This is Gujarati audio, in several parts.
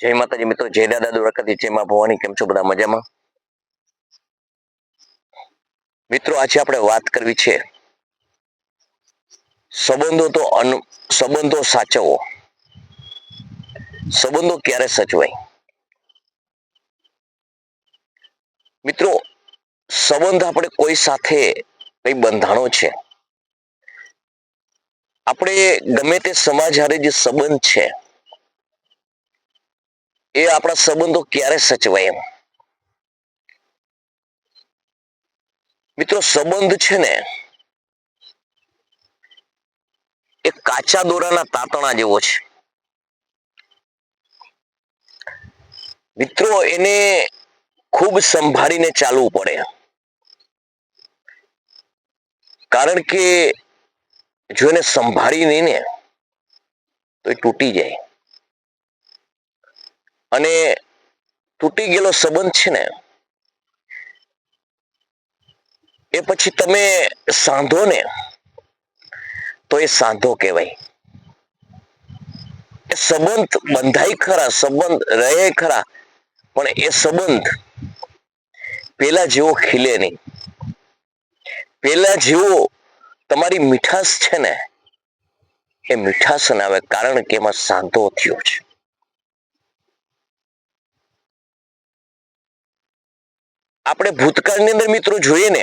જય માતાજી મિત્રો, જય દાદા દ્વારકાથી, જય માં ભવાની. કેમ છો બધા? મજામાં? મિત્રો, આજે આપણે વાત કરવી છે સંબંધો સાચવો. સંબંધો ક્યારે સચવાય? મિત્રો, સંબંધ આપણે કોઈ સાથે કઈ બંધાણો છે. આપણે ગમે તે સમાજ હારે જે સંબંધ છે એ આપણા સંબંધો ક્યારે સચવાય એમ. મિત્રો, સંબંધ છે ને એ કાચા દોરાના તાતણા જેવો છે. મિત્રો, એને ખૂબ સંભાળીને ચાલવું પડે, કારણ કે જો એને સંભાળી નહીં ને તો એ તૂટી જાય. અને તૂટી ગયેલો સંબંધ છે ને એ પછી તમે સાંધો ને તો એ સાંધો કહેવાય. એ સંબંધ બંધાય ખરા, સંબંધ રહે ખરા, પણ એ સંબંધ પેલા જેવો ખીલે નહીં. પેલા જેવો તમારી મીઠાશ છે ને એ મીઠાશ ના આવે, કારણ કે એમાં સાંધો થયો છે. આપણે ભૂતકાળની અંદર મિત્રો જોઈએ ને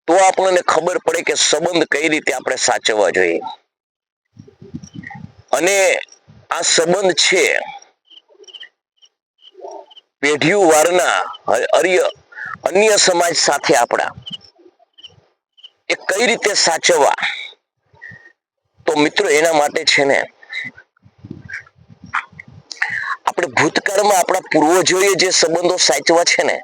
તો આપણને ખબર પડે કે સંબંધ કઈ રીતે આપણે સાચવવા જોઈએ. અને આ સંબંધ છે પેઢીઓ વારના અન્ય સમાજ સાથે આપણા એ કઈ રીતે સાચવવા, તો મિત્રો એના માટે છે ને આપણે ભૂતકાળમાં આપણા પૂર્વજોએ જે સંબંધો સાચવા છે ને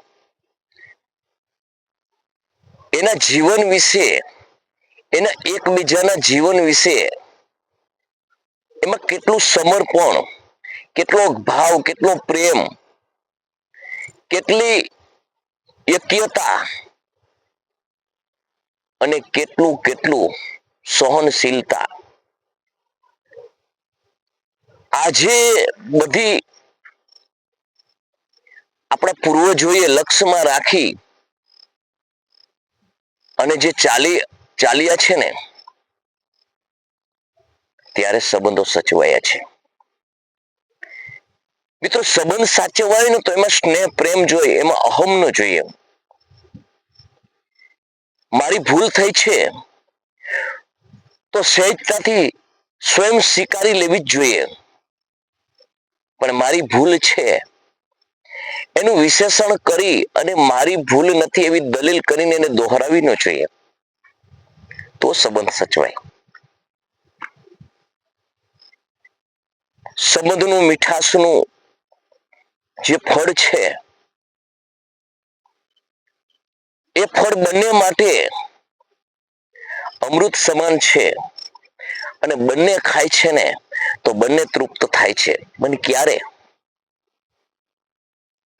એના જીવન વિશે, એના એકબીજાના જીવન વિશે એમાં કેટલું સમર્પણ, કેટલો ભાવ, કેટલો પ્રેમ, કેટલી એક્યતા અને કેટલું સહનશીલતા આજે બધી આપણા પૂર્વજોએ લક્ષ્યમાં રાખી અને જે ચાલ્યા છે ને ત્યારે સંબંધો સચવાયા છે. મિત્રો, સંબંધ સાચવાય ને તો એમાં સ્નેહ પ્રેમ જોઈએ, એમાં અહમ ન જોઈએ. મારી ભૂલ થઈ છે તો સહેજતાથી સ્વયં સ્વીકારી લેવી જ જોઈએ, પણ મારી ભૂલ છે એનું વિશેષણ કરી અને મારી ભૂલ નથી એવી દલીલ કરીને એને દોહરાવી ન જોઈએ, તો સંબંધ સચવાય. સંબંધનું મીઠાશનું જે ફળ છે એ ફળ બંને માટે અમૃત સમાન છે. અને બંને ખાય છે ને તો બંને તૃપ્ત થાય છે. મને ક્યારે?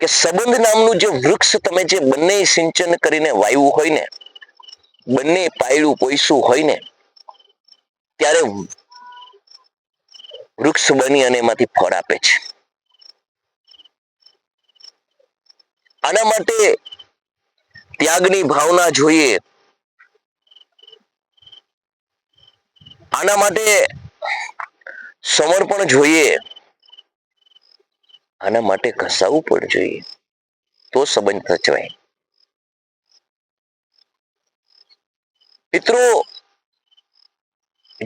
કે સંબંધ નામનું જે વૃક્ષ તમે જે બંને સિંચન કરીને વાવ્યું હોય ને, બંને પાયડું પોયસું હોય ને, ત્યારે વૃક્ષ બની અને એમાંથી ફળ આપે છે. આના માટે ત્યાગની ભાવના જોઈએ, આના માટે સમર્પણ જોઈએ, આના માટે ઘસાવું પણ જોઈએ, તો સંબંધ સચવાય. મિત્રો,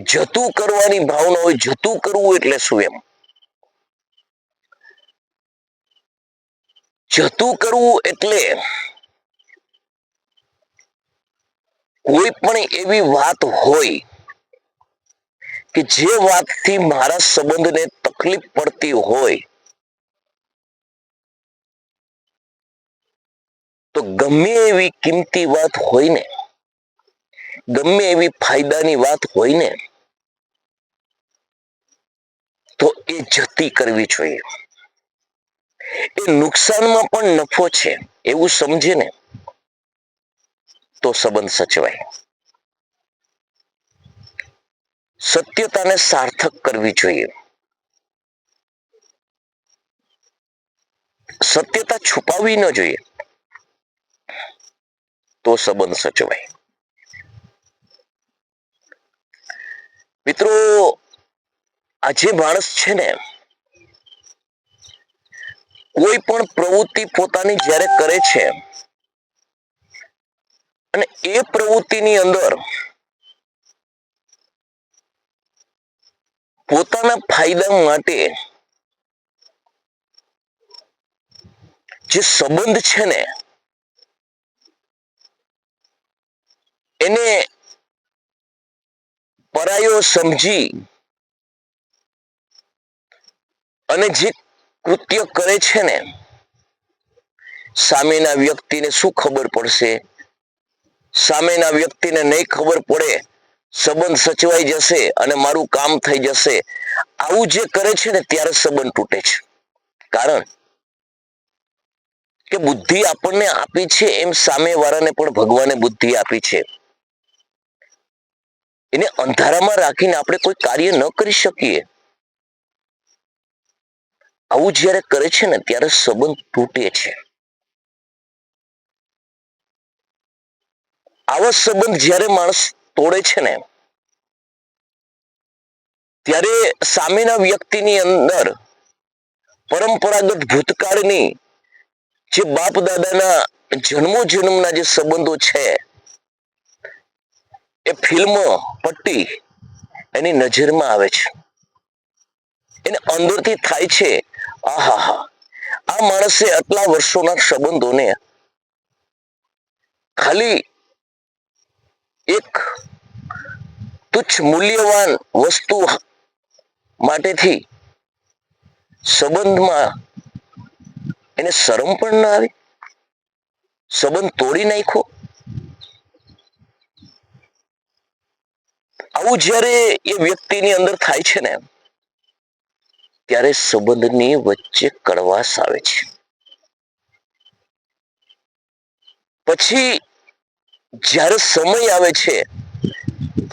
જતું કરવાની ભાવના હોય. જતું કરવું એટલે શું એમ? જતું કરવું એટલે કોઈ પણ એવી વાત હોય કે જે વાતથી મારા સંબંધને તકલીફ પડતી હોય, તો ગમે એવી કિંમતી વાત હોય ને, ગમે એવી ફાયદાની વાત હોય ને, તો એ જતી કરવી જોઈએ. એ નુકસાનમાં પણ નફો છે એવું સમજે ને તો સંબંધ સચવાય. સત્યતાને સાર્થક કરવી જોઈએ. સત્યતા છુપાવવી ન જોઈએ, તો સંબંધ સચવાય. મિત્રો, આજે માણસ છે ને, કોઈ પણ પ્રવૃત્તિ પોતાની જ્યારે કરે છે અને એ પ્રવૃત્તિની અંદર પોતાના ફાયદા માટે જે સંબંધ છે ને એને પરાયો સમજી અને જે કૃત્ય કરે છે ને, સામેના વ્યક્તિને શું ખબર પડશે, સામેના વ્યક્તિને નહીં ખબર પડે, સંબંધ સચવાઈ જશે અને મારું કામ થઈ જશે, આવું જે કરે છે ને ત્યારે સંબંધ તૂટે છે. કારણ કે બુદ્ધિ આપણને આપી છે એમ સામેવાળાને પણ ભગવાને બુદ્ધિ આપી છે. એને અંધારામાં રાખીને આપણે કોઈ કાર્ય ન કરી શકીએ. આવું જ્યારે કરે છે ને ત્યારે સંબંધ તૂટે છે. આવો સંબંધ જ્યારે માણસ તોડે છે ને ત્યારે સામેના વ્યક્તિની અંદર પરંપરાગત ભૂતકાળની જે બાપ દાદાના જન્મો જન્મના જે સંબંધો છે એ ફિલ્મ પટ્ટી એની નજરમાં આવે છે. એને અંદરથી થાય છે, આહાહા, આ માણસે આટલા વર્ષોના સંબંધોને ખાલી એક તુચ્છ મૂલ્યવાન વસ્તુ માટેથી સંબંધમાં એને શરમ પણ ના આવી, સંબંધ તોડી નાખ્યો. આવું જ્યારે એ વ્યક્તિની અંદર થાય છે ને ત્યારે સંબંધની વચ્ચે કડવાશ આવે છે. પછી જ્યારે સમય આવે છે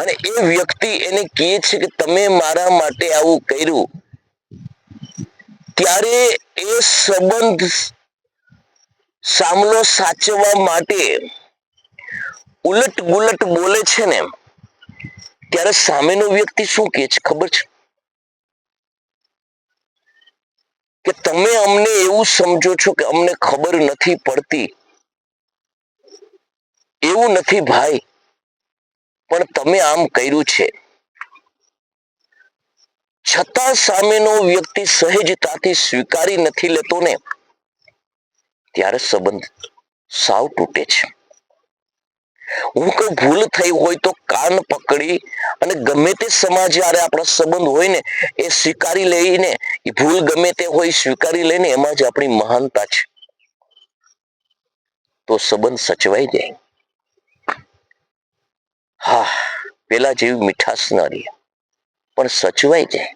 અને એ વ્યક્તિ એને કહે છે કે તમે મારા માટે આવું કર્યું, ત્યારે એ સંબંધ સામલો સાચવવા માટે ઉલટ ગુલટ બોલે છે ને ત્યારે સામેનો વ્યક્તિ શું કહે છે ખબર છે? કે તમે અમને એવું સમજો છો કે અમને ખબર નથી પડતી. એવું નથી ભાઈ, પણ તમે આમ કર્યું છે. છતાં સામેનો વ્યક્તિ સહેજતાથી સ્વીકારી નથી લેતો ને ત્યારે સંબંધ સાવ તૂટે છે. હું કોઈ ભૂલ થઈ હોય તો કાન પકડી અને ગમે તે સમાચારે આપણા સંબંધ હોય ને એ સ્વીકારી લઈને, એ ભૂલ ગમે તે હોય સ્વીકારી લઈને એમાં જ આપણી મહાનતા છે. તો સંબંધ સચવાઈ જાય. હા, પેલા જેવી મીઠાશ ન રહે, પણ સચવાઈ જાય.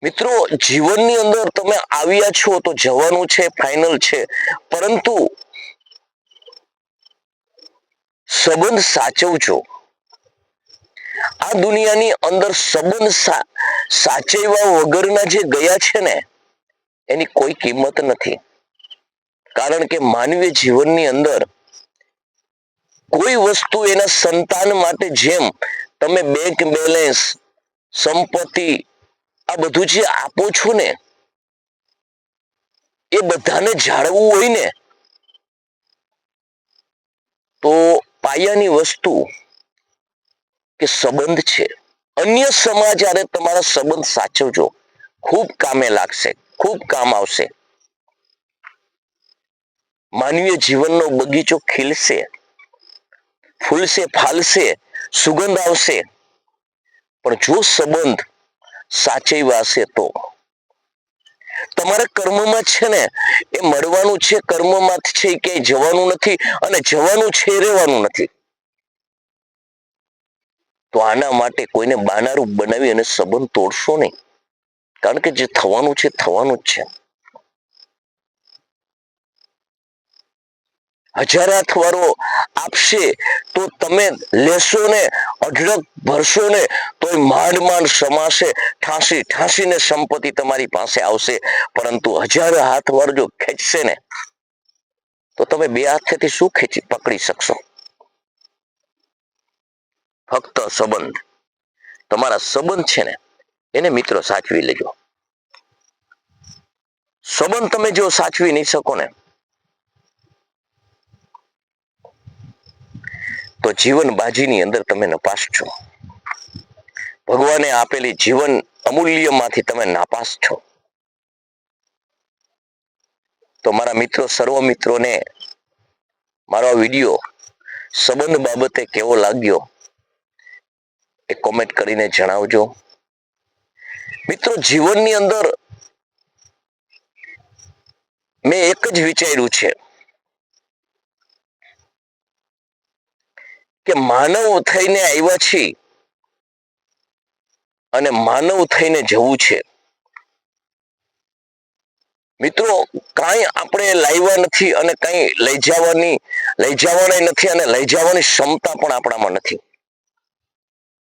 મિત્રો, જીવનની અંદર તમે આવ્યા છો તો જવાનું છે, ફાઇનલ છે, પરંતુ સંબંધ સાચવજો. આ દુનિયાની અંદર સંબંધ સાચવ્યા વગરના જે ગયા છે ને એની કોઈ કિંમત નથી. કારણ કે માનવીય જીવનની અંદર કોઈ વસ્તુ એના સંતાન માટે જેમ તમે બેંક બેલેન્સ, સંપત્તિ, આ બધું જે આપો છો ને એ બધાને જાળવવું હોય ને તો પાયાની વસ્તુ કે સંબંધ છે. અન્ય સમાચારે તમારા સંબંધ સાચવજો, ખૂબ કામે લાગશે, ખૂબ કામ આવશે. માનવીય જીવનનો બગીચો ખીલશે, ફૂલશે, ફાલશે, સુગંધ આવશે. પણ જો સંબંધ સાચવ્યા હશે તો તમારા કર્મમાં છે ને એ મળવાનું છે, કર્મમાં છે એ ક્યાંય જવાનું નથી, અને જવાનું છે એ રહેવાનું નથી. તો આના માટે કોઈને બાનારૂપ બનાવી અને સંબંધ તોડશો નહીં. કારણ કે જે થવાનું છે થવાનું જ છે. હજાર હાથ વારો આપશે તો તમે લેશો ને, અઢળક ભરશો ને, તો માંડ માંડ સમાશે, ઠાંસી ઠાંસીને સંપત્તિ તમારી પાસે આવશે. પરંતુ હજાર હાથ વાળો જો ખેંચશે ને, તો તમે બે હાથેથી શું ખેંચી પકડી શકશો? ફક્ત સંબંધ, તમારા સંબંધ છે ને, એને મિત્રો સાચવી લેજો. સંબંધ તમે જો સાચવી નહીં શકો ને, તો જીવન બાજીની અંદર તમે નપાસ છો. ભગવાને આપેલી જીવન અમૂલ્યમાંથી તમે નાપાસ છો. તો મારા મિત્રો, સર્વ મિત્રોને મારો આ વિડીયો સંબંધ બાબતે કેવો લાગ્યો એ કોમેન્ટ કરીને જણાવજો. મિત્રો, જીવનની અંદર મેં એક જ વિચાર્યું છે કે માનવ થઈને આવ્યા છીએ અને માનવ થઈને જવું છે. મિત્રો, કાંઈ આપણે લાવ્યા નથી અને કંઈ લઈ જવાના નથી અને લઈ જવાની ક્ષમતા પણ આપણામાં નથી.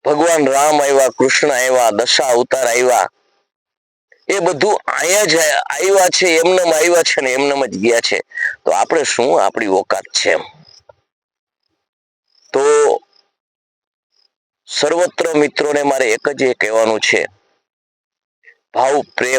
ભગવાન રામ આવ્યા, કૃષ્ણ આવ્યા, દશા અવતાર આવ્યા, એ બધું અહીંયા જ આવ્યા છે, એમનેમ આવ્યા છે ને એમનેમ જ ગયા છે. તો આપણે શું આપણી ઓકાત છે? તો સર્વત્ર મિત્રોને મારે એક જ એ કહેવાનું છે, ભાવ, પ્રેમ